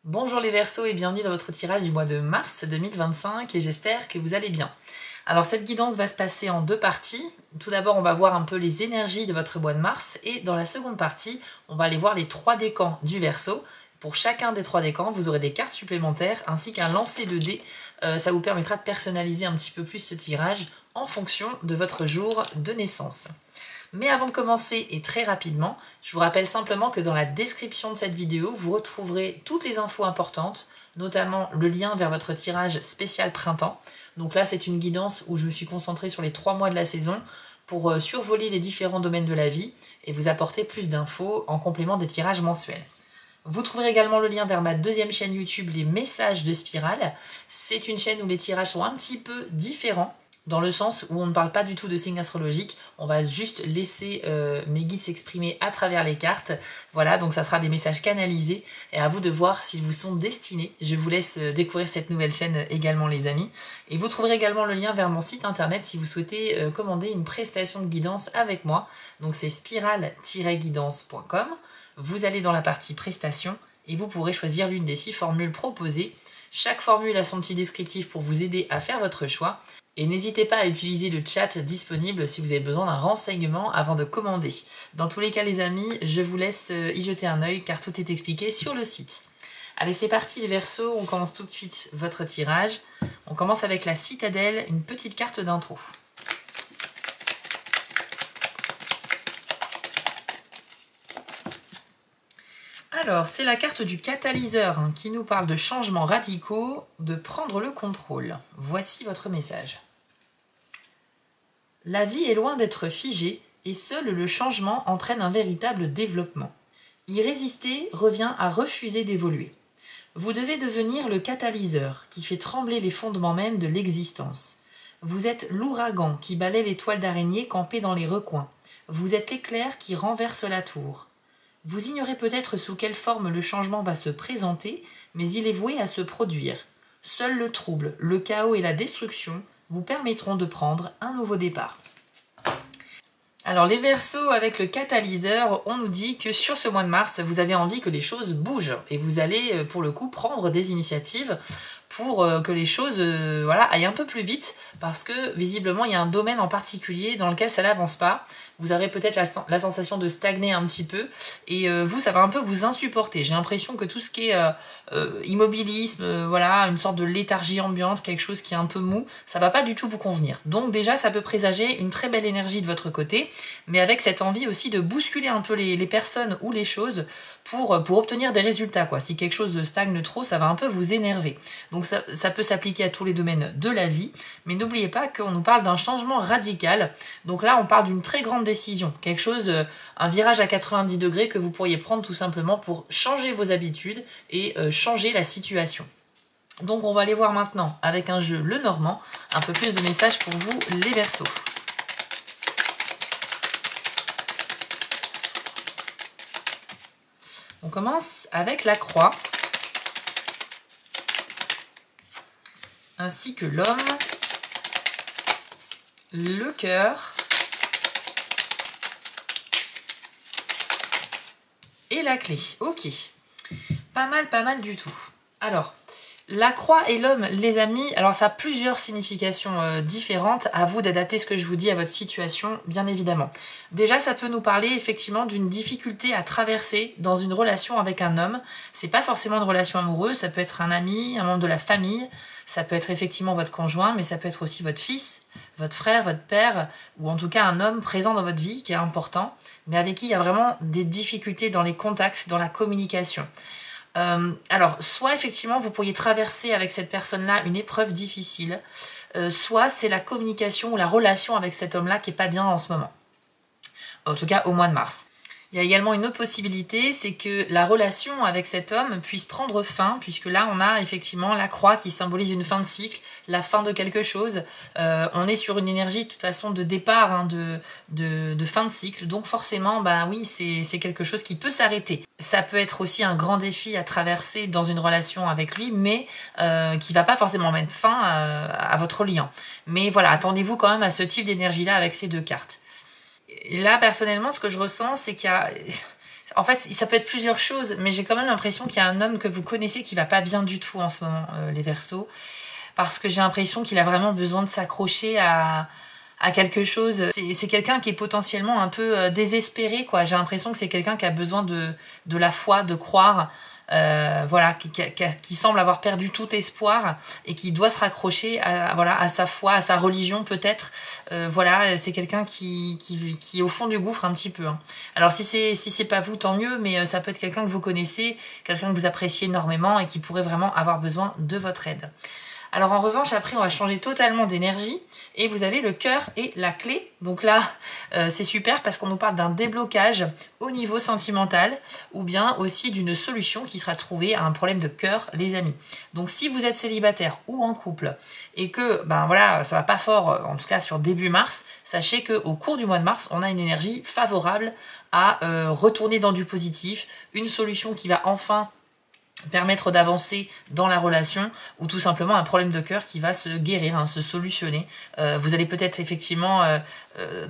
Bonjour les Verseaux et bienvenue dans votre tirage du mois de mars 2025 et j'espère que vous allez bien. Alors cette guidance va se passer en deux parties. Tout d'abord on va voir un peu les énergies de votre mois de mars et dans la seconde partie on va aller voir les trois décans du Verseau. Pour chacun des trois décans vous aurez des cartes supplémentaires ainsi qu'un lancer de dés. Ça vous permettra de personnaliser un petit peu plus ce tirage en fonction de votre jour de naissance. Mais avant de commencer et très rapidement, je vous rappelle simplement que dans la description de cette vidéo, vous retrouverez toutes les infos importantes, notamment le lien vers votre tirage spécial printemps. Donc là, c'est une guidance où je me suis concentrée sur les 3 mois de la saison pour survoler les différents domaines de la vie et vous apporter plus d'infos en complément des tirages mensuels. Vous trouverez également le lien vers ma deuxième chaîne YouTube, les messages de Spirale. C'est une chaîne où les tirages sont un petit peu différents, dans le sens où on ne parle pas du tout de signes astrologiques, on va juste laisser mes guides s'exprimer à travers les cartes. Voilà, donc ça sera des messages canalisés et à vous de voir s'ils vous sont destinés. Je vous laisse découvrir cette nouvelle chaîne également les amis. Et vous trouverez également le lien vers mon site internet si vous souhaitez commander une prestation de guidance avec moi. Donc c'est spirale-guidance.com. Vous allez dans la partie prestations et vous pourrez choisir l'une des 6 formules proposées. Chaque formule a son petit descriptif pour vous aider à faire votre choix. Et n'hésitez pas à utiliser le chat disponible si vous avez besoin d'un renseignement avant de commander. Dans tous les cas les amis, je vous laisse y jeter un œil car tout est expliqué sur le site. Allez c'est parti les Verseaux, on commence tout de suite votre tirage. On commence avec la citadelle, une petite carte d'intro. Alors, c'est la carte du catalyseur qui nous parle de changements radicaux, de prendre le contrôle. Voici votre message. La vie est loin d'être figée et seul le changement entraîne un véritable développement. Y résister revient à refuser d'évoluer. Vous devez devenir le catalyseur qui fait trembler les fondements même de l'existence. Vous êtes l'ouragan qui balaie les toiles d'araignée campées dans les recoins. Vous êtes l'éclair qui renverse la tour. Vous ignorez peut-être sous quelle forme le changement va se présenter, mais il est voué à se produire. Seul le trouble, le chaos et la destruction vous permettront de prendre un nouveau départ. Alors les Verseaux avec le catalyseur, on nous dit que sur ce mois de mars, vous avez envie que les choses bougent et vous allez pour le coup prendre des initiatives pour que les choses aillent un peu plus vite parce que visiblement il y a un domaine en particulier dans lequel ça n'avance pas. Vous aurez peut-être la sensation de stagner un petit peu et vous, ça va un peu vous insupporter. J'ai l'impression que tout ce qui est immobilisme, une sorte de léthargie ambiante, quelque chose qui est un peu mou, ça va pas du tout vous convenir. Donc déjà, ça peut présager une très belle énergie de votre côté, mais avec cette envie aussi de bousculer un peu les personnes ou les choses pour obtenir des résultats, quoi. Si quelque chose stagne trop, ça va un peu vous énerver. Donc ça peut s'appliquer à tous les domaines de la vie, mais n'oubliez pas qu'on nous parle d'un changement radical. Donc là, on parle d'une très grande décision, quelque chose, un virage à 90 degrés que vous pourriez prendre tout simplement pour changer vos habitudes et changer la situation. Donc on va aller voir maintenant avec un jeu le Normand, un peu plus de messages pour vous les Verseaux. On commence avec la croix, ainsi que l'homme, le cœur et la clé. Ok, pas mal du tout. Alors, la croix et l'homme, les amis, alors ça a plusieurs significations différentes. À vous d'adapter ce que je vous dis à votre situation, bien évidemment. Déjà, ça peut nous parler effectivement d'une difficulté à traverser dans une relation avec un homme. C'est pas forcément une relation amoureuse, ça peut être un ami, un membre de la famille, ça peut être effectivement votre conjoint, mais ça peut être aussi votre fils, votre frère, votre père, ou en tout cas un homme présent dans votre vie qui est important, mais avec qui il y a vraiment des difficultés dans les contacts, dans la communication. Alors, soit effectivement vous pourriez traverser avec cette personne-là une épreuve difficile, soit c'est la communication ou la relation avec cet homme-là qui est pas bien en ce moment. En tout cas au mois de mars. Il y a également une autre possibilité, c'est que la relation avec cet homme puisse prendre fin, puisque là on a effectivement la croix qui symbolise une fin de cycle, la fin de quelque chose. On est sur une énergie de toute façon de départ, de fin de cycle, donc forcément, oui, c'est quelque chose qui peut s'arrêter. Ça peut être aussi un grand défi à traverser dans une relation avec lui, mais qui va pas forcément mettre fin à votre lien. Mais voilà, attendez-vous quand même à ce type d'énergie-là avec ces deux cartes. Et là, personnellement, ce que je ressens, c'est qu'il y a... En fait, ça peut être plusieurs choses, mais j'ai quand même l'impression qu'il y a un homme que vous connaissez qui va pas bien du tout en ce moment, les Verseaux. Parce que j'ai l'impression qu'il a vraiment besoin de s'accrocher à quelque chose. C'est quelqu'un qui est potentiellement un peu désespéré, quoi. J'ai l'impression que c'est quelqu'un qui a besoin de la foi, de croire, voilà, qui semble avoir perdu tout espoir et qui doit se raccrocher à sa foi, à sa religion peut-être. Voilà, c'est quelqu'un qui est au fond du gouffre un petit peu. Hein. Alors si c'est pas vous, tant mieux, mais ça peut être quelqu'un que vous connaissez, quelqu'un que vous appréciez énormément et qui pourrait vraiment avoir besoin de votre aide. Alors en revanche, après, on va changer totalement d'énergie et vous avez le cœur et la clé. Donc là, c'est super parce qu'on nous parle d'un déblocage au niveau sentimental ou bien aussi d'une solution qui sera trouvée à un problème de cœur, les amis. Donc si vous êtes célibataire ou en couple et que, ben voilà, ça va pas fort, en tout cas sur début mars, sachez qu'au cours du mois de mars, on a une énergie favorable à retourner dans du positif, une solution qui va enfin permettre d'avancer dans la relation ou tout simplement un problème de cœur qui va se guérir, hein, se solutionner. Vous allez peut-être effectivement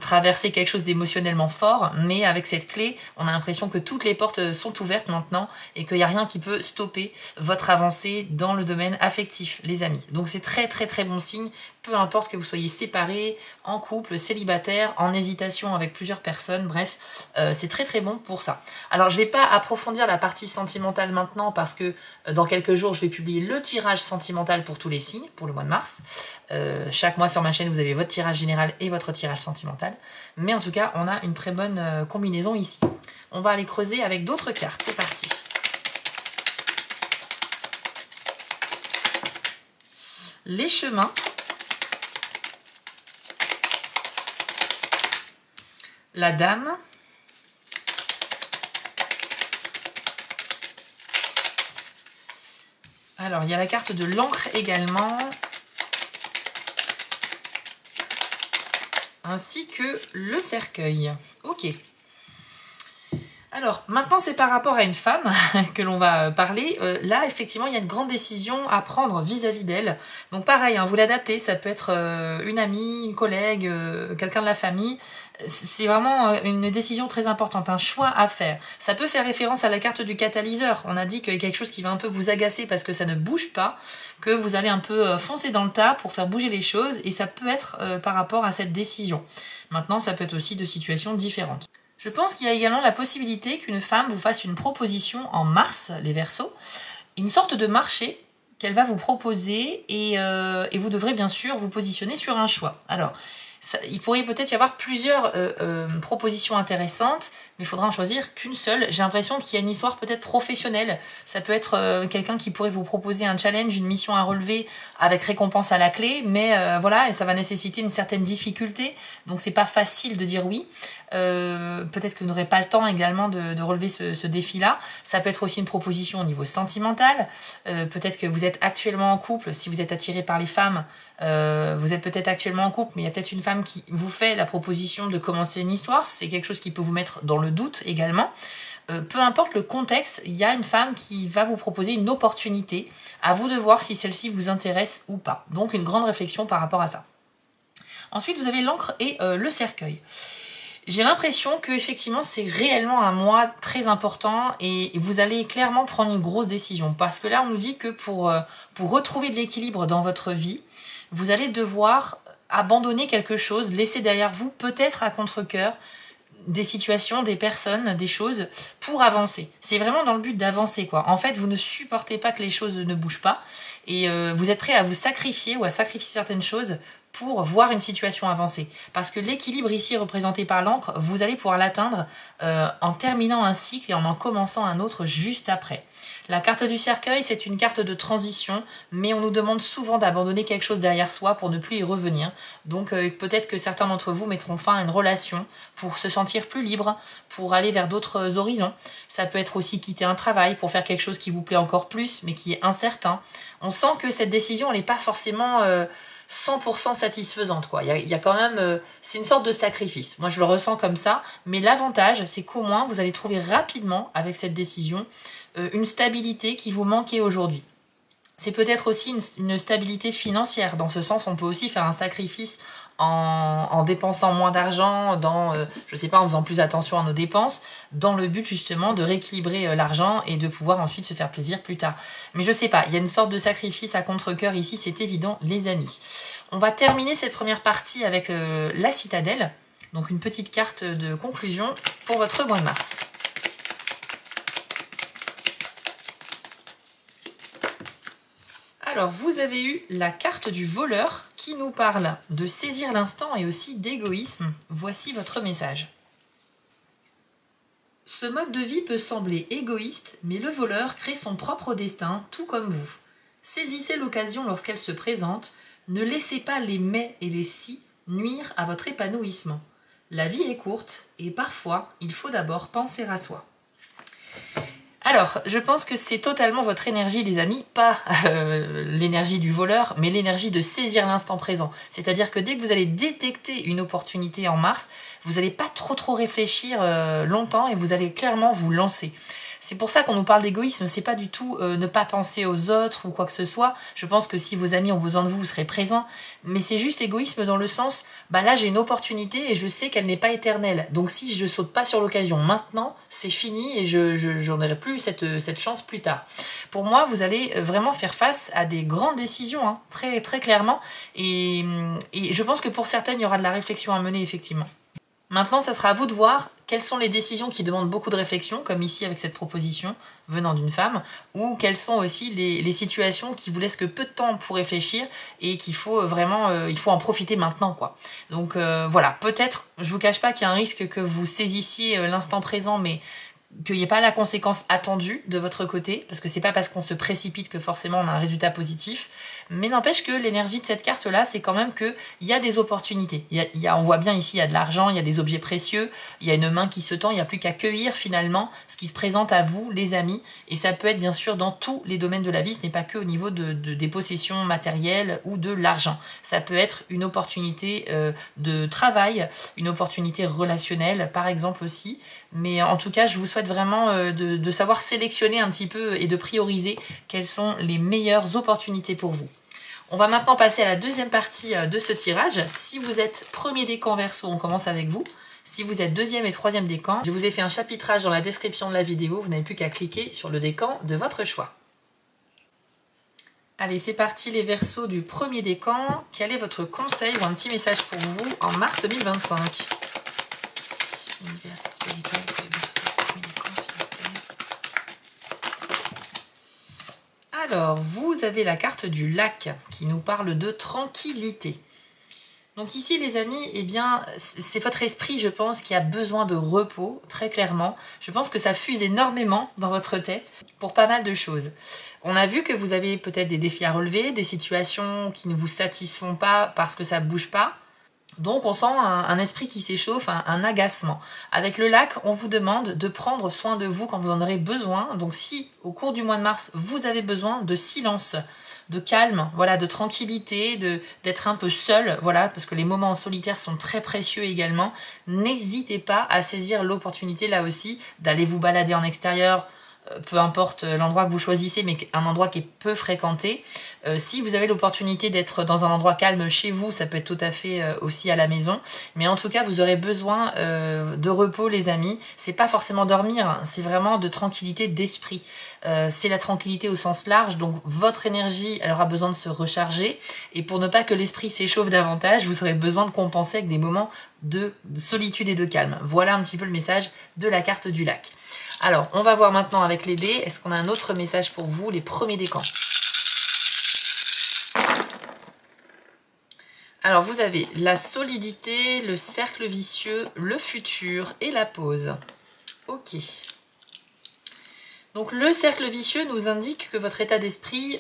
traverser quelque chose d'émotionnellement fort, mais avec cette clé, on a l'impression que toutes les portes sont ouvertes maintenant et qu'il n'y a rien qui peut stopper votre avancée dans le domaine affectif, les amis. Donc c'est très très très bon signe, peu importe que vous soyez séparés, en couple, célibataire, en hésitation avec plusieurs personnes, bref, c'est très très bon pour ça. Alors je ne vais pas approfondir la partie sentimentale maintenant parce que dans quelques jours je vais publier le tirage sentimental pour tous les signes, pour le mois de mars. Chaque mois sur ma chaîne vous avez votre tirage général et votre tirage sentimental. Mais en tout cas on a une très bonne combinaison ici. On va aller creuser avec d'autres cartes, c'est parti. Les chemins. La dame. Alors, il y a la carte de l'encre également. Ainsi que le cercueil. Ok. Alors, maintenant, c'est par rapport à une femme que l'on va parler. Là, effectivement, il y a une grande décision à prendre vis-à-vis d'elle. Donc, pareil, hein, vous l'adaptez. Ça peut être une amie, une collègue, quelqu'un de la famille. C'est vraiment une décision très importante, un choix à faire. Ça peut faire référence à la carte du catalyseur. On a dit qu'il y a quelque chose qui va un peu vous agacer parce que ça ne bouge pas, que vous allez un peu foncer dans le tas pour faire bouger les choses. Et ça peut être par rapport à cette décision. Maintenant, ça peut être aussi de situations différentes. Je pense qu'il y a également la possibilité qu'une femme vous fasse une proposition en mars, les Verseaux, une sorte de marché qu'elle va vous proposer et vous devrez bien sûr vous positionner sur un choix. Alors, il pourrait peut-être y avoir plusieurs propositions intéressantes, mais il faudra en choisir qu'une seule. J'ai l'impression qu'il y a une histoire peut-être professionnelle. Ça peut être quelqu'un qui pourrait vous proposer un challenge, une mission à relever avec récompense à la clé, mais voilà, et ça va nécessiter une certaine difficulté, donc c'est pas facile de dire oui. Peut-être que vous n'aurez pas le temps également de relever ce défi-là. Ça peut être aussi une proposition au niveau sentimental. Peut-être que vous êtes actuellement en couple, si vous êtes attiré par les femmes, vous êtes peut-être actuellement en couple, mais il y a peut-être une femme qui vous fait la proposition de commencer une histoire. C'est quelque chose qui peut vous mettre dans le doute également. Peu importe le contexte, il y a une femme qui va vous proposer une opportunité. À vous de voir si celle-ci vous intéresse ou pas. Donc une grande réflexion par rapport à ça. Ensuite, vous avez l'encre et le cercueil. J'ai l'impression que effectivement c'est réellement un mois très important et vous allez clairement prendre une grosse décision. Parce que là, on nous dit que pour retrouver de l'équilibre dans votre vie, vous allez devoir abandonner quelque chose, laisser derrière vous, peut-être à contre-cœur, des situations, des personnes, des choses, pour avancer. C'est vraiment dans le but d'avancer, quoi. En fait, vous ne supportez pas que les choses ne bougent pas et vous êtes prêt à vous sacrifier ou à sacrifier certaines choses pour voir une situation avancer. Parce que l'équilibre ici représenté par l'encre, vous allez pouvoir l'atteindre en terminant un cycle et en commençant un autre juste après. La carte du cercueil, c'est une carte de transition, mais on nous demande souvent d'abandonner quelque chose derrière soi pour ne plus y revenir. Donc peut-être que certains d'entre vous mettront fin à une relation pour se sentir plus libre, pour aller vers d'autres horizons. Ça peut être aussi quitter un travail pour faire quelque chose qui vous plaît encore plus, mais qui est incertain. On sent que cette décision, elle n'est pas forcément 100% satisfaisante, quoi. Il y a quand même... c'est une sorte de sacrifice. Moi, je le ressens comme ça. Mais l'avantage, c'est qu'au moins, vous allez trouver rapidement, avec cette décision, une stabilité qui vous manquait aujourd'hui. C'est peut-être aussi une stabilité financière. Dans ce sens, on peut aussi faire un sacrifice en dépensant moins d'argent, je sais pas, en faisant plus attention à nos dépenses, dans le but justement de rééquilibrer l'argent et de pouvoir ensuite se faire plaisir plus tard. Mais je sais pas, il y a une sorte de sacrifice à contre-cœur ici, c'est évident les amis. On va terminer cette première partie avec la citadelle, donc une petite carte de conclusion pour votre mois de mars. Alors, vous avez eu la carte du voleur qui nous parle de saisir l'instant et aussi d'égoïsme. Voici votre message. Ce mode de vie peut sembler égoïste, mais le voleur crée son propre destin, tout comme vous. Saisissez l'occasion lorsqu'elle se présente. Ne laissez pas les mais et les si nuire à votre épanouissement. La vie est courte et parfois, il faut d'abord penser à soi. Alors, je pense que c'est totalement votre énergie, les amis, pas l'énergie du voleur, mais l'énergie de saisir l'instant présent. C'est-à-dire que dès que vous allez détecter une opportunité en mars, vous n'allez pas trop réfléchir longtemps et vous allez clairement vous lancer. C'est pour ça qu'on nous parle d'égoïsme, c'est pas du tout ne pas penser aux autres ou quoi que ce soit. Je pense que si vos amis ont besoin de vous, vous serez présents. Mais c'est juste égoïsme dans le sens, bah là j'ai une opportunité et je sais qu'elle n'est pas éternelle. Donc si je saute pas sur l'occasion maintenant, c'est fini et j'en aurai plus cette chance plus tard. Pour moi, vous allez vraiment faire face à des grandes décisions, hein, très clairement. Et je pense que pour certaines, il y aura de la réflexion à mener effectivement. Maintenant, ça sera à vous de voir quelles sont les décisions qui demandent beaucoup de réflexion, comme ici avec cette proposition venant d'une femme, ou quelles sont aussi les situations qui vous laissent que peu de temps pour réfléchir et qu'il faut vraiment, il faut en profiter maintenant, quoi. Donc voilà, peut-être, je vous cache pas qu'il y a un risque que vous saisissiez l'instant présent, mais qu'il n'y ait pas la conséquence attendue de votre côté, parce que c'est pas parce qu'on se précipite que forcément on a un résultat positif, mais n'empêche que l'énergie de cette carte-là, c'est quand même qu'il y a des opportunités. On voit bien ici, il y a de l'argent, il y a des objets précieux, il y a une main qui se tend, il n'y a plus qu'à cueillir finalement ce qui se présente à vous, les amis, et ça peut être bien sûr dans tous les domaines de la vie, ce n'est pas que au niveau des possessions matérielles ou de l'argent. Ça peut être une opportunité de travail, une opportunité relationnelle par exemple aussi, mais en tout cas, je vous souhaite vraiment de savoir sélectionner un petit peu et de prioriser quelles sont les meilleures opportunités pour vous. On va maintenant passer à la deuxième partie de ce tirage. Si vous êtes premier décan Verseau, on commence avec vous. Si vous êtes deuxième et troisième décan, je vous ai fait un chapitrage dans la description de la vidéo. Vous n'avez plus qu'à cliquer sur le décan de votre choix. Allez, c'est parti les Verseaux du premier décan. Quel est votre conseil ou un petit message pour vous en mars 2025 ? Univers spirituel pour les Verseaux, premier décan, s'il vous plaît. Alors, vous avez la carte du lac qui nous parle de tranquillité. Donc ici, les amis, eh bien, c'est votre esprit, je pense, qui a besoin de repos, très clairement. Je pense que ça fuse énormément dans votre tête pour pas mal de choses. On a vu que vous avez peut-être des défis à relever, des situations qui ne vous satisfont pas parce que ça ne bouge pas. Donc on sent un esprit qui s'échauffe, un agacement. Avec le lac, on vous demande de prendre soin de vous quand vous en aurez besoin. Donc si au cours du mois de mars, vous avez besoin de silence, de calme, voilà, de tranquillité, d'être un peu seul, voilà, parce que les moments en solitaire sont très précieux également, n'hésitez pas à saisir l'opportunité là aussi d'aller vous balader en extérieur, peu importe l'endroit que vous choisissez, mais un endroit qui est peu fréquenté. Si vous avez l'opportunité d'être dans un endroit calme chez vous, ça peut être tout à fait aussi à la maison. Mais en tout cas, vous aurez besoin de repos, les amis. C'est pas forcément dormir, hein, c'est vraiment de tranquillité d'esprit. C'est la tranquillité au sens large, donc votre énergie, elle aura besoin de se recharger. Et pour ne pas que l'esprit s'échauffe davantage, vous aurez besoin de compenser avec des moments de solitude et de calme. Voilà un petit peu le message de la carte du lac. Alors, on va voir maintenant avec les dés. Est-ce qu'on a un autre message pour vous, les premiers décans? Alors, vous avez la solidité, le cercle vicieux, le futur et la pause. Ok. Donc, le cercle vicieux nous indique que votre état d'esprit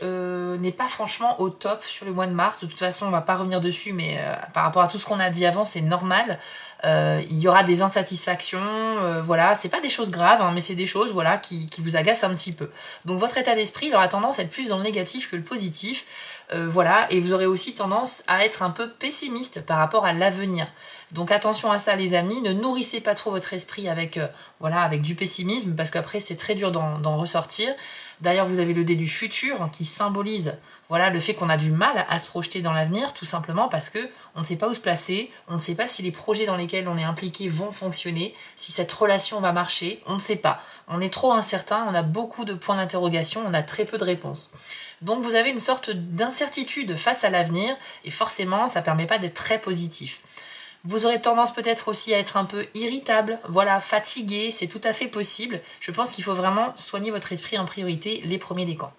n'est pas franchement au top sur le mois de mars. De toute façon, on ne va pas revenir dessus, mais par rapport à tout ce qu'on a dit avant, c'est normal. Il y aura des insatisfactions, voilà, c'est pas des choses graves, hein, mais c'est des choses, voilà, qui vous agacent un petit peu. Donc votre état d'esprit, il aura tendance à être plus dans le négatif que le positif. Voilà, et vous aurez aussi tendance à être un peu pessimiste par rapport à l'avenir. Donc attention à ça les amis, ne nourrissez pas trop votre esprit avec, voilà, avec du pessimisme, parce qu'après c'est très dur d'en ressortir. D'ailleurs vous avez le dé du futur qui symbolise, voilà, le fait qu'on a du mal à se projeter dans l'avenir, tout simplement parce que on ne sait pas où se placer, on ne sait pas si les projets dans lesquels on est impliqué vont fonctionner, si cette relation va marcher, on ne sait pas. On est trop incertain, on a beaucoup de points d'interrogation, on a très peu de réponses. Donc vous avez une sorte d'incertitude face à l'avenir, et forcément ça ne permet pas d'être très positif. Vous aurez tendance peut-être aussi à être un peu irritable, voilà, fatigué, c'est tout à fait possible. Je pense qu'il faut vraiment soigner votre esprit en priorité les premiers décans.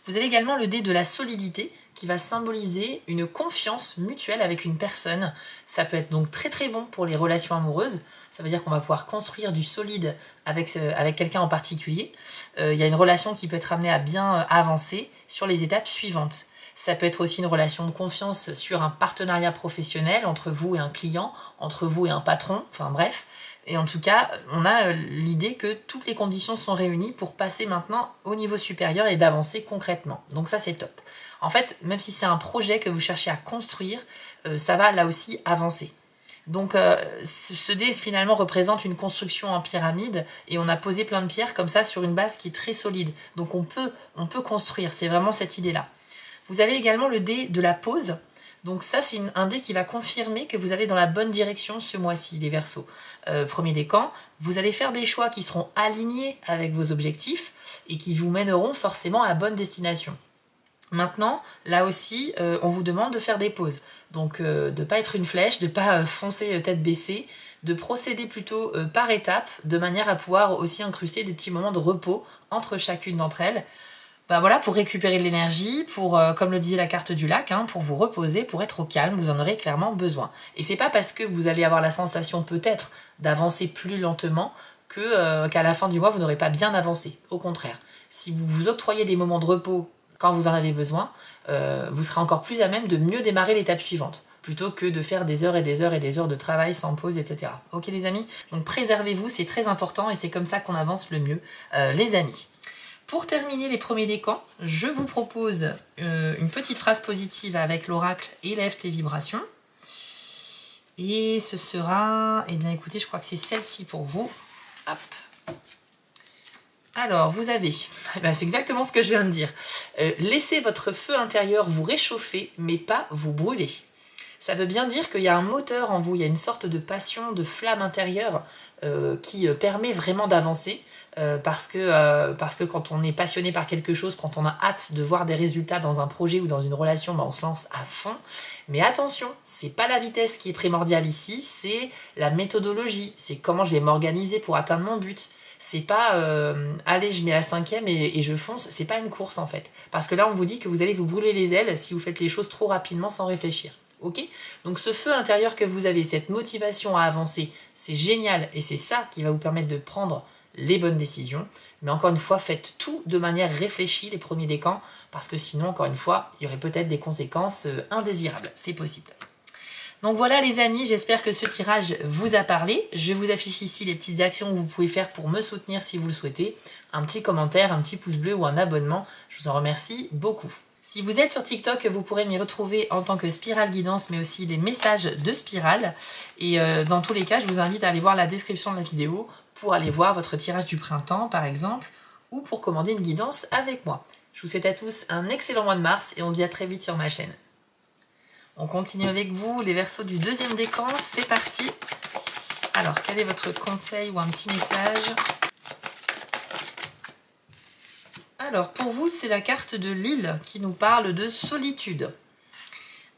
Vous avez également le dé de la solidité qui va symboliser une confiance mutuelle avec une personne. Ça peut être donc très très bon pour les relations amoureuses. Ça veut dire qu'on va pouvoir construire du solide avec quelqu'un en particulier. Il y a une relation qui peut être amenée à bien avancer sur les étapes suivantes. Ça peut être aussi une relation de confiance sur un partenariat professionnel entre vous et un client, entre vous et un patron, enfin bref. Et en tout cas, on a l'idée que toutes les conditions sont réunies pour passer maintenant au niveau supérieur et d'avancer concrètement. Donc ça, c'est top. En fait, même si c'est un projet que vous cherchez à construire, ça va là aussi avancer. Donc ce dé finalement représente une construction en pyramide et on a posé plein de pierres comme ça sur une base qui est très solide. Donc on peut construire, c'est vraiment cette idée-là. Vous avez également le dé de la pause. Donc ça, c'est un dé qui va confirmer que vous allez dans la bonne direction ce mois-ci, les Verseaux. Premier décan, vous allez faire des choix qui seront alignés avec vos objectifs et qui vous mèneront forcément à la bonne destination. Maintenant, là aussi, on vous demande de faire des pauses. Donc de ne pas être une flèche, de ne pas foncer tête baissée, de procéder plutôt par étapes, de manière à pouvoir aussi incruster des petits moments de repos entre chacune d'entre elles. Ben voilà, pour récupérer de l'énergie, pour, comme le disait la carte du lac, hein, pour vous reposer, pour être au calme, vous en aurez clairement besoin. Et c'est pas parce que vous allez avoir la sensation peut-être d'avancer plus lentement qu'à la fin du mois, vous n'aurez pas bien avancé. Au contraire, si vous vous octroyez des moments de repos quand vous en avez besoin, vous serez encore plus à même de mieux démarrer l'étape suivante, plutôt que de faire des heures et des heures et des heures de travail sans pause, etc. Ok les amis? Donc préservez-vous, c'est très important et c'est comme ça qu'on avance le mieux, les amis. Pour terminer les premiers décans, je vous propose une petite phrase positive avec l'oracle « Élève tes vibrations ». Et ce sera, eh bien écoutez, je crois que c'est celle-ci pour vous. Hop. Alors, vous avez, c'est exactement ce que je viens de dire. Laissez votre feu intérieur vous réchauffer, mais pas vous brûler. Ça veut bien dire qu'il y a un moteur en vous, il y a une sorte de passion, de flamme intérieure qui permet vraiment d'avancer. Parce que quand on est passionné par quelque chose, quand on a hâte de voir des résultats dans un projet ou dans une relation, on se lance à fond. Mais attention, c'est pas la vitesse qui est primordiale ici, c'est la méthodologie, c'est comment je vais m'organiser pour atteindre mon but. C'est pas allez, je mets la 5e et je fonce, c'est pas une course en fait. Parce que là, on vous dit que vous allez vous brûler les ailes si vous faites les choses trop rapidement sans réfléchir. Ok? Donc ce feu intérieur que vous avez, cette motivation à avancer, c'est génial et c'est ça qui va vous permettre de prendre les bonnes décisions. Mais encore une fois, faites tout de manière réfléchie les premiers décans, parce que sinon, encore une fois, il y aurait peut-être des conséquences indésirables. C'est possible. Donc voilà les amis, j'espère que ce tirage vous a parlé. Je vous affiche ici les petites actions que vous pouvez faire pour me soutenir si vous le souhaitez. Un petit commentaire, un petit pouce bleu ou un abonnement. Je vous en remercie beaucoup. Si vous êtes sur TikTok, vous pourrez m'y retrouver en tant que Spirale Guidance, mais aussi les messages de Spirale. Et dans tous les cas, je vous invite à aller voir la description de la vidéo pour aller voir votre tirage du printemps, par exemple, ou pour commander une guidance avec moi. Je vous souhaite à tous un excellent mois de mars et on se dit à très vite sur ma chaîne. On continue avec vous, les Verseaux du deuxième décan, c'est parti. Alors, quel est votre conseil ou un petit message ? Alors, pour vous, c'est la carte de l'île qui nous parle de solitude.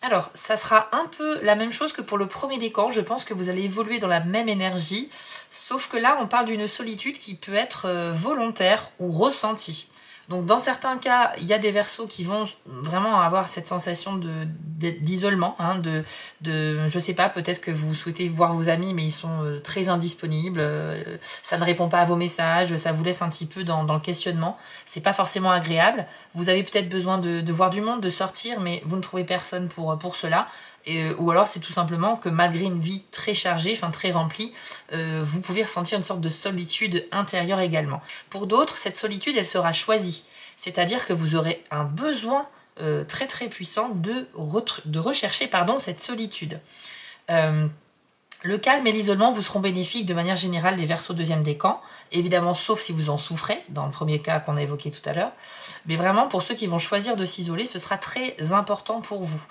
Alors, ça sera un peu la même chose que pour le premier décan. Je pense que vous allez évoluer dans la même énergie. Sauf que là, on parle d'une solitude qui peut être volontaire ou ressentie. Donc, dans certains cas, il y a des Verseaux qui vont vraiment avoir cette sensation d'isolement. Hein, je sais pas, peut-être que vous souhaitez voir vos amis, mais ils sont très indisponibles. Ça ne répond pas à vos messages. Ça vous laisse un petit peu dans le questionnement. C'est pas forcément agréable. Vous avez peut-être besoin de voir du monde, de sortir, mais vous ne trouvez personne pour cela. Ou alors c'est tout simplement que malgré une vie très chargée, enfin très remplie, vous pouvez ressentir une sorte de solitude intérieure également. Pour d'autres, cette solitude, elle sera choisie. C'est-à-dire que vous aurez un besoin très très puissant de rechercher cette solitude. Le calme et l'isolement vous seront bénéfiques de manière générale les Verseaux deuxième décan, évidemment sauf si vous en souffrez, dans le premier cas qu'on a évoqué tout à l'heure, mais vraiment pour ceux qui vont choisir de s'isoler, ce sera très important pour vous.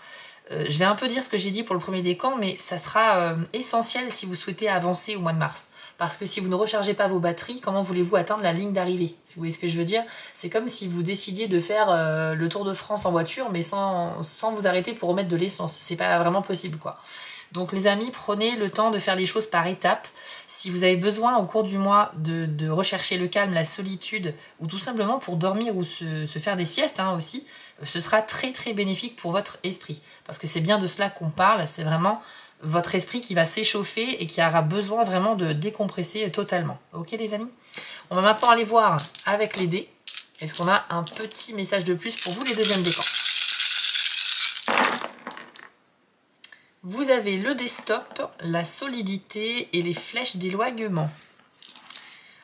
Je vais un peu dire ce que j'ai dit pour le premier décan, mais ça sera essentiel si vous souhaitez avancer au mois de mars. Parce que si vous ne rechargez pas vos batteries, comment voulez-vous atteindre la ligne d'arrivée? Si vous voyez ce que je veux dire, c'est comme si vous décidiez de faire le Tour de France en voiture, mais sans vous arrêter pour remettre de l'essence. C'est pas vraiment possible, quoi. Donc les amis, prenez le temps de faire les choses par étapes. Si vous avez besoin au cours du mois de rechercher le calme, la solitude, ou tout simplement pour dormir ou se faire des siestes aussi, ce sera très très bénéfique pour votre esprit. Parce que c'est bien de cela qu'on parle, c'est vraiment votre esprit qui va s'échauffer et qui aura besoin vraiment de décompresser totalement. Ok les amis? On va maintenant aller voir avec les dés. Est-ce qu'on a un petit message de plus pour vous les deuxièmes décans? Vous avez le dé stop, la solidité et les flèches d'éloignement.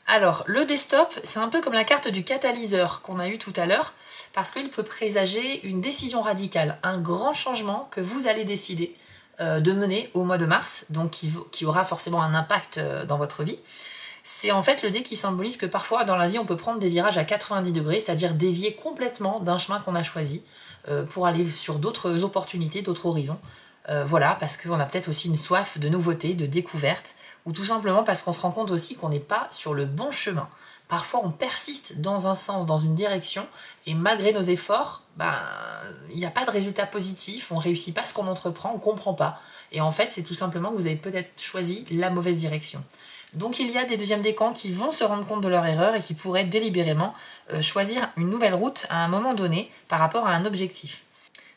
Alors, le dé stop, c'est un peu comme la carte du catalyseur qu'on a eu tout à l'heure, parce qu'il peut présager une décision radicale, un grand changement que vous allez décider de mener au mois de mars, donc qui aura forcément un impact dans votre vie. C'est en fait le dé qui symbolise que parfois dans la vie on peut prendre des virages à 90 degrés, c'est-à-dire dévier complètement d'un chemin qu'on a choisi pour aller sur d'autres opportunités, d'autres horizons. Voilà, parce qu'on a peut-être aussi une soif de nouveautés, de découvertes, ou tout simplement parce qu'on se rend compte aussi qu'on n'est pas sur le bon chemin. Parfois, on persiste dans un sens, dans une direction, et malgré nos efforts, il n'y a pas de résultat positif, on ne réussit pas ce qu'on entreprend, on ne comprend pas. Et en fait, c'est tout simplement que vous avez peut-être choisi la mauvaise direction. Donc il y a des deuxièmes décans qui vont se rendre compte de leur erreur et qui pourraient délibérément choisir une nouvelle route à un moment donné par rapport à un objectif.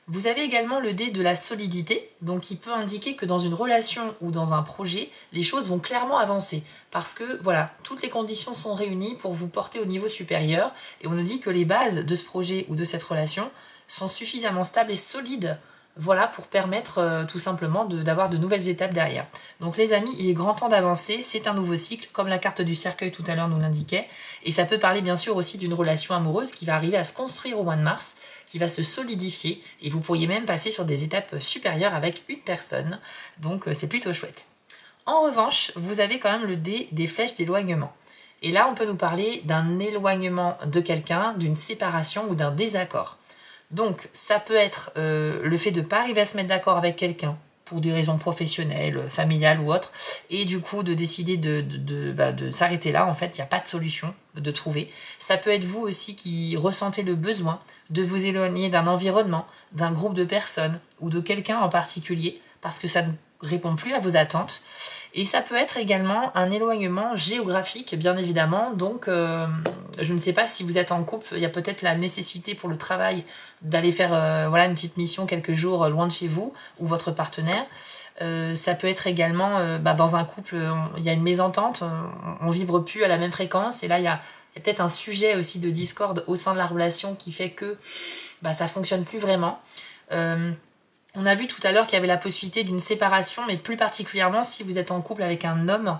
Vous avez également le dé de la solidité, donc qui peut indiquer que dans une relation ou dans un projet, les choses vont clairement avancer. Parce que voilà, toutes les conditions sont réunies pour vous porter au niveau supérieur. Et on nous dit que les bases de ce projet ou de cette relation sont suffisamment stables et solides, voilà, pour permettre tout simplement d'avoir de nouvelles étapes derrière. Donc les amis, il est grand temps d'avancer, c'est un nouveau cycle, comme la carte du cercueil tout à l'heure nous l'indiquait. Et ça peut parler bien sûr aussi d'une relation amoureuse qui va arriver à se construire au mois de mars, qui va se solidifier, et vous pourriez même passer sur des étapes supérieures avec une personne, donc c'est plutôt chouette. En revanche, vous avez quand même le dé des flèches d'éloignement. Et là, on peut nous parler d'un éloignement de quelqu'un, d'une séparation ou d'un désaccord. Donc, ça peut être le fait de ne pas arriver à se mettre d'accord avec quelqu'un, pour des raisons professionnelles, familiales ou autres, et du coup de décider de s'arrêter là, en fait, il n'y a pas de solution de trouver. Ça peut être vous aussi qui ressentez le besoin de vous éloigner d'un environnement, d'un groupe de personnes, ou de quelqu'un en particulier, parce que ça ne répond plus à vos attentes. Et ça peut être également un éloignement géographique, bien évidemment. Donc, je ne sais pas si vous êtes en couple, il y a peut-être la nécessité pour le travail d'aller faire une petite mission quelques jours loin de chez vous ou votre partenaire. Ça peut être également, dans un couple, il y a une mésentente, on vibre plus à la même fréquence. Et là, il y a peut-être un sujet aussi de discorde au sein de la relation qui fait que ça fonctionne plus vraiment. On a vu tout à l'heure qu'il y avait la possibilité d'une séparation, mais plus particulièrement si vous êtes en couple avec un homme,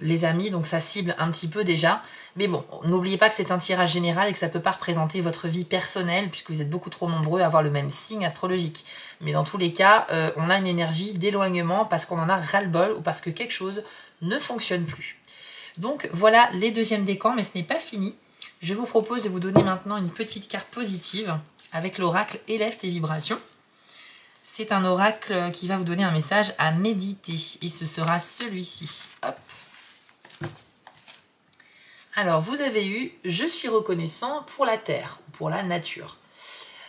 les amis, donc ça cible un petit peu déjà. Mais bon, n'oubliez pas que c'est un tirage général et que ça ne peut pas représenter votre vie personnelle, puisque vous êtes beaucoup trop nombreux à avoir le même signe astrologique. Mais dans tous les cas, on a une énergie d'éloignement parce qu'on en a ras-le-bol ou parce que quelque chose ne fonctionne plus. Donc voilà les deuxièmes décans, mais ce n'est pas fini. Je vous propose de vous donner maintenant une petite carte positive avec l'oracle Élève tes vibrations. C'est un oracle qui va vous donner un message à méditer. Et ce sera celui-ci. Hop. Alors, vous avez eu « Je suis reconnaissant pour la terre », pour la nature.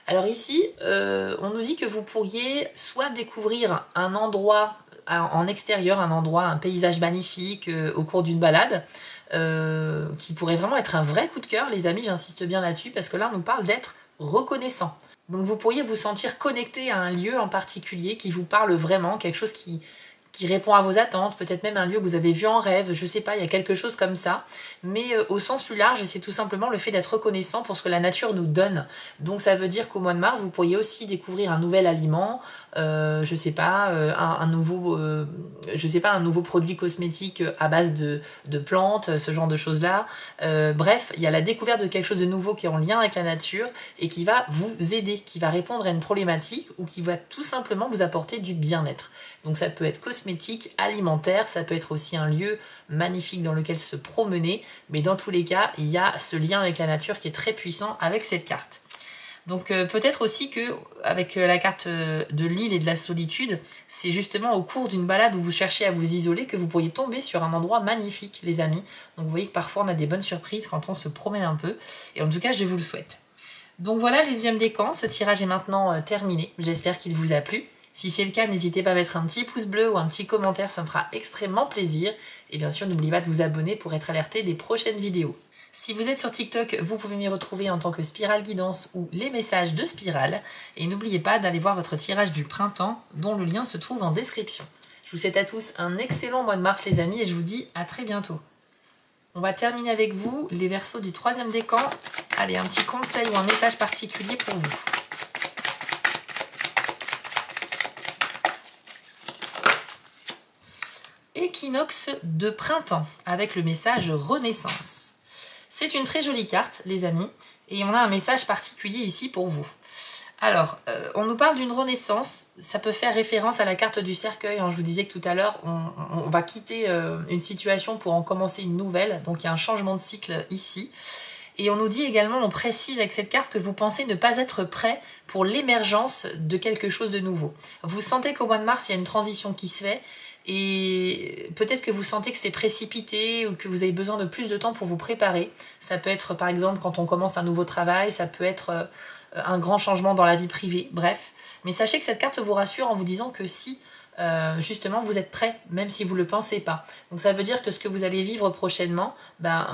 Alors ici, on nous dit que vous pourriez soit découvrir un endroit en extérieur, un paysage magnifique au cours d'une balade, qui pourrait vraiment être un vrai coup de cœur, les amis, j'insiste bien là-dessus, parce que là, on nous parle d'être reconnaissant. Donc vous pourriez vous sentir connecté à un lieu en particulier qui vous parle vraiment, quelque chose qui qui répond à vos attentes, peut-être même un lieu que vous avez vu en rêve, je sais pas, il y a quelque chose comme ça. Mais au sens plus large, c'est tout simplement le fait d'être reconnaissant pour ce que la nature nous donne. Donc ça veut dire qu'au mois de mars, vous pourriez aussi découvrir un nouvel aliment, je sais pas, un nouveau produit cosmétique à base de plantes, ce genre de choses-là. Bref, il y a la découverte de quelque chose de nouveau qui est en lien avec la nature et qui va vous aider, qui va répondre à une problématique ou qui va tout simplement vous apporter du bien-être. Donc ça peut être cosmétique, alimentaire, ça peut être aussi un lieu magnifique dans lequel se promener, mais dans tous les cas, il y a ce lien avec la nature qui est très puissant avec cette carte. Donc peut-être aussi que avec la carte de l'île et de la solitude, c'est justement au cours d'une balade où vous cherchez à vous isoler que vous pourriez tomber sur un endroit magnifique, les amis. Donc vous voyez que parfois on a des bonnes surprises quand on se promène un peu, et en tout cas je vous le souhaite. Donc voilà les deuxièmes décans, ce tirage est maintenant terminé, j'espère qu'il vous a plu. Si c'est le cas, n'hésitez pas à mettre un petit pouce bleu ou un petit commentaire, ça me fera extrêmement plaisir. Et bien sûr, n'oubliez pas de vous abonner pour être alerté des prochaines vidéos. Si vous êtes sur TikTok, vous pouvez m'y retrouver en tant que Spirale Guidance ou les messages de Spirale. Et n'oubliez pas d'aller voir votre tirage du printemps, dont le lien se trouve en description. Je vous souhaite à tous un excellent mois de mars les amis et je vous dis à très bientôt. On va terminer avec vous les Verseaux du troisième décan. Allez, un petit conseil ou un message particulier pour vous. Équinoxe de printemps avec le message Renaissance. C'est une très jolie carte les amis et on a un message particulier ici pour vous. Alors, on nous parle d'une renaissance, ça peut faire référence à la carte du cercueil, hein. Je vous disais que tout à l'heure, on va quitter une situation pour en commencer une nouvelle, donc il y a un changement de cycle ici. Et on nous dit également, on précise avec cette carte que vous pensez ne pas être prêt pour l'émergence de quelque chose de nouveau. Vous sentez qu'au mois de mars, il y a une transition qui se fait, et peut-être que vous sentez que c'est précipité ou que vous avez besoin de plus de temps pour vous préparer. Ça peut être par exemple quand on commence un nouveau travail, ça peut être un grand changement dans la vie privée, bref. Mais sachez que cette carte vous rassure en vous disant que si justement vous êtes prêt, même si vous ne le pensez pas. Donc ça veut dire que ce que vous allez vivre prochainement,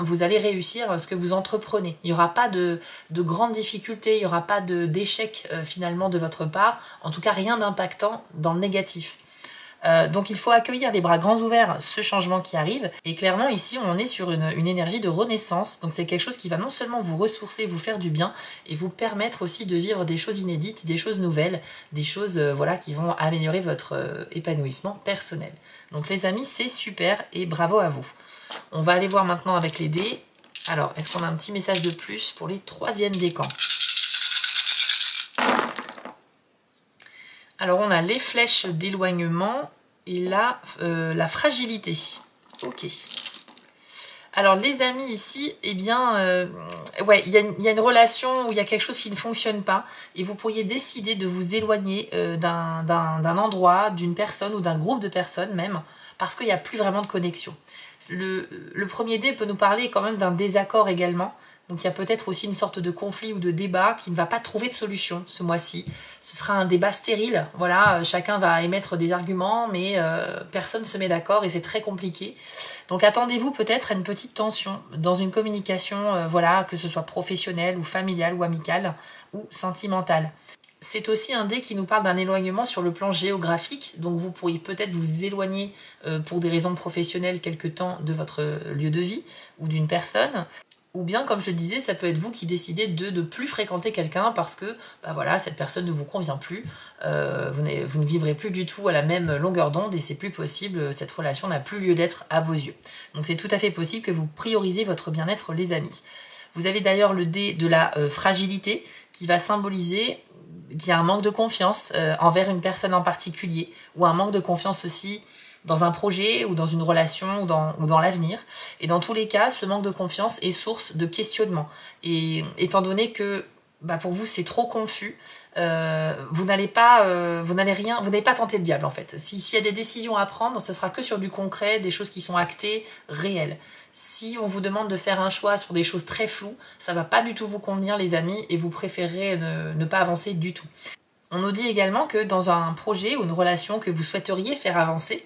vous allez réussir ce que vous entreprenez. Il n'y aura pas de grandes difficultés, il n'y aura pas d'échec finalement de votre part, en tout cas rien d'impactant dans le négatif. Donc il faut accueillir les bras grands ouverts ce changement qui arrive, et clairement ici on est sur une énergie de renaissance, donc c'est quelque chose qui va non seulement vous ressourcer, vous faire du bien, et vous permettre aussi de vivre des choses inédites, des choses nouvelles, des choses voilà, qui vont améliorer votre épanouissement personnel. Donc les amis, c'est super et bravo à vous. On va aller voir maintenant avec les dés. Alors, est-ce qu'on a un petit message de plus pour les troisièmes décans? Alors on a les flèches d'éloignement et là la fragilité. Ok. Alors les amis ici, eh bien, ouais, il y a une relation où il y a quelque chose qui ne fonctionne pas et vous pourriez décider de vous éloigner d'un endroit, d'une personne ou d'un groupe de personnes même, parce qu'il n'y a plus vraiment de connexion. Le premier dé peut nous parler quand même d'un désaccord également. Donc il y a peut-être aussi une sorte de conflit ou de débat qui ne va pas trouver de solution ce mois-ci. Ce sera un débat stérile, voilà, chacun va émettre des arguments, mais personne ne se met d'accord et c'est très compliqué. Donc attendez-vous peut-être à une petite tension dans une communication, voilà, que ce soit professionnelle ou familiale ou amicale ou sentimentale. C'est aussi un dé qui nous parle d'un éloignement sur le plan géographique, donc vous pourriez peut-être vous éloigner pour des raisons professionnelles quelque temps de votre lieu de vie ou d'une personne. Ou bien, comme je le disais, ça peut être vous qui décidez de ne plus fréquenter quelqu'un parce que voilà, cette personne ne vous convient plus, vous ne vivrez plus du tout à la même longueur d'onde et c'est plus possible, cette relation n'a plus lieu d'être à vos yeux. Donc c'est tout à fait possible que vous priorisez votre bien-être les amis. Vous avez d'ailleurs le dé de la fragilité qui va symboliser qu'il y a un manque de confiance envers une personne en particulier ou un manque de confiance aussi dans un projet ou dans une relation ou dans l'avenir. Et dans tous les cas, ce manque de confiance est source de questionnement. Et étant donné que pour vous c'est trop confus, vous n'allez pas tenter le diable en fait. S'il y a des décisions à prendre, ce sera que sur du concret, des choses qui sont actées, réelles. Si on vous demande de faire un choix sur des choses très floues, ça va pas du tout vous convenir les amis et vous préférerez ne pas avancer du tout. On nous dit également que dans un projet ou une relation que vous souhaiteriez faire avancer,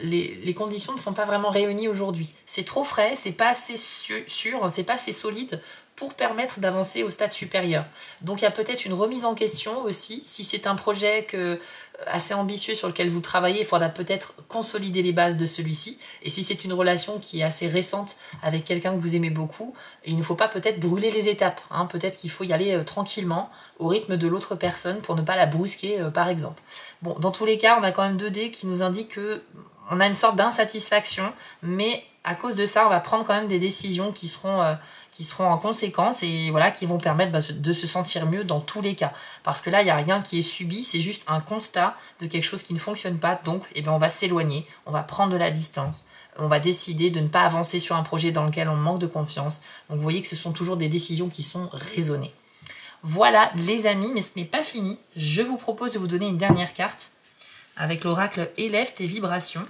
les conditions ne sont pas vraiment réunies aujourd'hui. C'est trop frais, c'est pas assez sûr, c'est pas assez solide pour permettre d'avancer au stade supérieur. Donc il y a peut-être une remise en question aussi. Si c'est un projet assez ambitieux sur lequel vous travaillez, il faudra peut-être consolider les bases de celui-ci. Et si c'est une relation qui est assez récente avec quelqu'un que vous aimez beaucoup, il ne faut pas peut-être brûler les étapes. Hein. Peut-être qu'il faut y aller tranquillement au rythme de l'autre personne pour ne pas la brusquer par exemple. Bon, dans tous les cas, on a quand même 2 dés qui nous indiquent qu'on a une sorte d'insatisfaction, mais à cause de ça, on va prendre quand même des décisions qui seront en conséquence et voilà, qui vont permettre de se sentir mieux dans tous les cas. Parce que là, il n'y a rien qui est subi, c'est juste un constat de quelque chose qui ne fonctionne pas. Donc, on va s'éloigner, on va prendre de la distance, on va décider de ne pas avancer sur un projet dans lequel on manque de confiance. Donc, vous voyez que ce sont toujours des décisions qui sont raisonnées. Voilà les amis, mais ce n'est pas fini. Je vous propose de vous donner une dernière carte avec l'oracle Élève tes vibrations.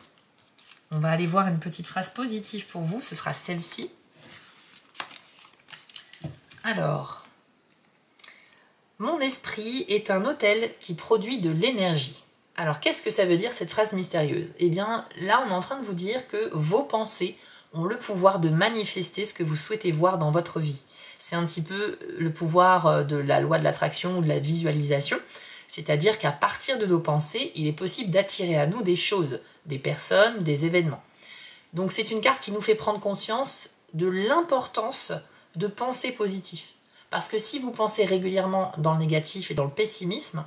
On va aller voir une petite phrase positive pour vous, ce sera celle-ci. Alors, mon esprit est un hôtel qui produit de l'énergie. Alors, qu'est-ce que ça veut dire cette phrase mystérieuse? Eh bien, là, on est en train de vous dire que vos pensées ont le pouvoir de manifester ce que vous souhaitez voir dans votre vie. C'est un petit peu le pouvoir de la loi de l'attraction ou de la visualisation. C'est-à-dire qu'à partir de nos pensées, il est possible d'attirer à nous des choses, des personnes, des événements. Donc c'est une carte qui nous fait prendre conscience de l'importance de penser positif. Parce que si vous pensez régulièrement dans le négatif et dans le pessimisme,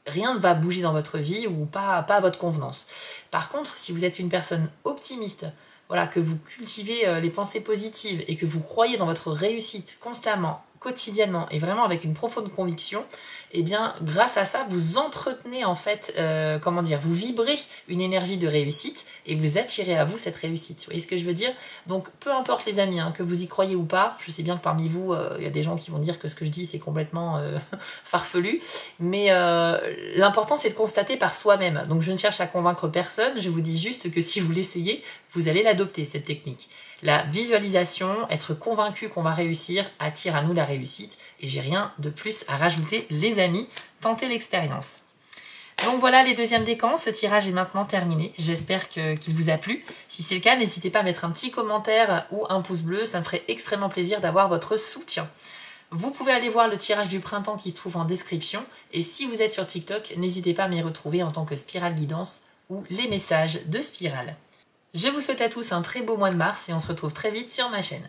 rien ne va bouger dans votre vie ou pas à votre convenance. Par contre, si vous êtes une personne optimiste, voilà, que vous cultivez les pensées positives et que vous croyez dans votre réussite constamment, quotidiennement et vraiment avec une profonde conviction, eh bien grâce à ça vous entretenez en fait, vous vibrez une énergie de réussite et vous attirez à vous cette réussite. Vous voyez ce que je veux dire? Donc peu importe les amis, hein, que vous y croyez ou pas, je sais bien que parmi vous il y a des gens qui vont dire que ce que je dis c'est complètement farfelu, mais l'important c'est de constater par soi-même. Donc je ne cherche à convaincre personne, je vous dis juste que si vous l'essayez, vous allez l'adopter cette technique. La visualisation, être convaincu qu'on va réussir, attire à nous la réussite. Et j'ai rien de plus à rajouter, les amis. Tentez l'expérience. Donc voilà les deuxièmes décans. Ce tirage est maintenant terminé. J'espère qu'il vous a plu. Si c'est le cas, n'hésitez pas à mettre un petit commentaire ou un pouce bleu. Ça me ferait extrêmement plaisir d'avoir votre soutien. Vous pouvez aller voir le tirage du printemps qui se trouve en description. Et si vous êtes sur TikTok, n'hésitez pas à m'y retrouver en tant que Spirale Guidance ou les messages de Spirale. Je vous souhaite à tous un très beau mois de mars et on se retrouve très vite sur ma chaîne.